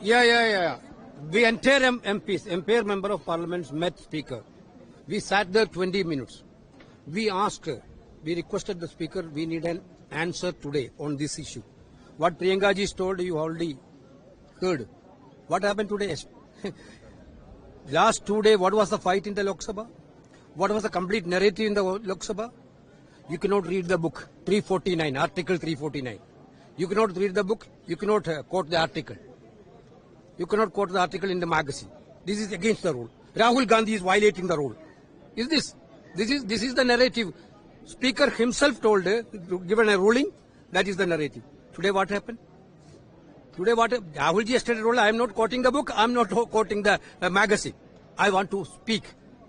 Yeah. We entire MPs, entire member of parliament met speaker. We sat there 20 minutes. We asked, we requested the speaker, we need an answer today on this issue. What Priyanka ji told, you already heard. What happened today? Last 2 days, what was the fight in the Lok Sabha? What was the complete narrative in the Lok Sabha? You cannot read the book 349, Article 349. You cannot read the book, you cannot quote the article. You cannot quote the article in the magazine. This is against the rule. Rahul Gandhi is violating the rule. This is the narrative. Speaker himself told, given a ruling, that is the narrative. Today what happened? Rahul ji yesterday told, I am not quoting the book, I am not quoting the magazine. I want to speak.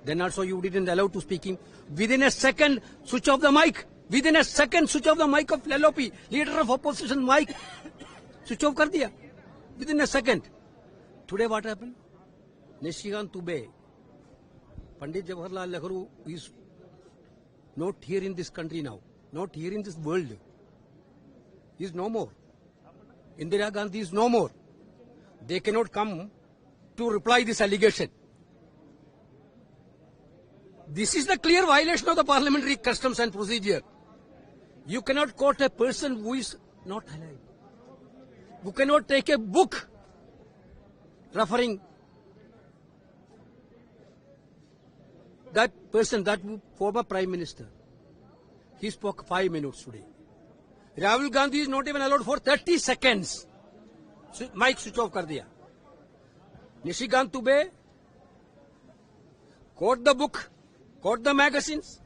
Then also you didn't allow to speaking. Within a second, switch off the mic. Within a second, switch off the mic of LOP, leader of opposition mic. Switch off kar diya. Within a second. Today what happened? Nishikant Dubey, Pandit Jawaharlal Nehru is not here in this country now, not here in this world. He is no more. Indira Gandhi is no more. They cannot come to reply this allegation. This is the clear violation of the parliamentary customs and procedure. You cannot quote a person who is not alive. You cannot take a book referring that person, that former Prime Minister. He spoke 5 minutes today. Rahul Gandhi is not even allowed for 30 seconds. Mic switch off kar diya. Nishikant Dubey, quote the book, quote the magazines,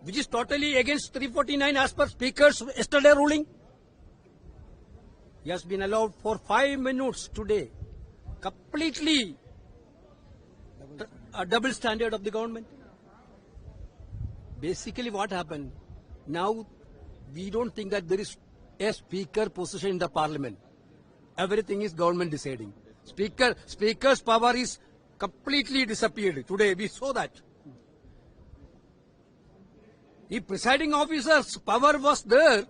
which is totally against 349 as per Speaker's yesterday ruling. He has been allowed for 5 minutes today. Completely a double standard of the government. Basically what happened, now we don't think that there is a speaker position in the parliament. Everything is government deciding. Speaker's power is completely disappeared. Today we saw that. If presiding officer's power was there,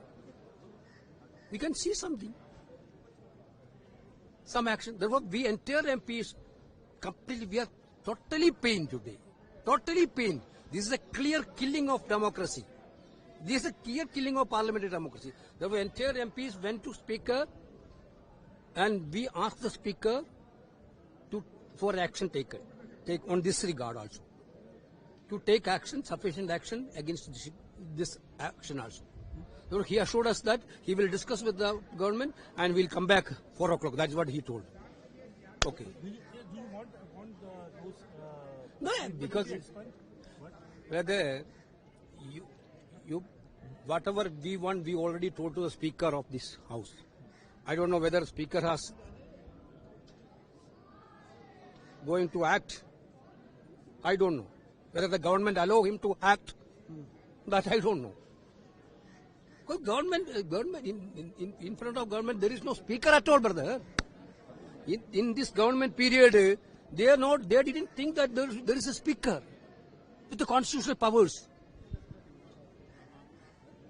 we can see something. Some action. Therefore, we entire MPs completely, we are totally pained today. Totally pained. This is a clear killing of democracy. This is a clear killing of parliamentary democracy. Therefore, entire MPs went to Speaker and we asked the Speaker for action taken. Take on this regard also. To take action, sufficient action against this action also. So he assured us that he will discuss with the government and we'll come back 4 o'clock. That's what he told. Okay. Do you want those? No, because whether you whatever we want, we already told to the Speaker of this House. I don't know whether Speaker has going to act. I don't know. Whether the government allow him to act, that I don't know. Because government in front of government, there is no speaker at all, brother. In this government period, they didn't think that there is a speaker with the constitutional powers.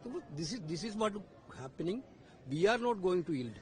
So this is what happening. We are not going to yield.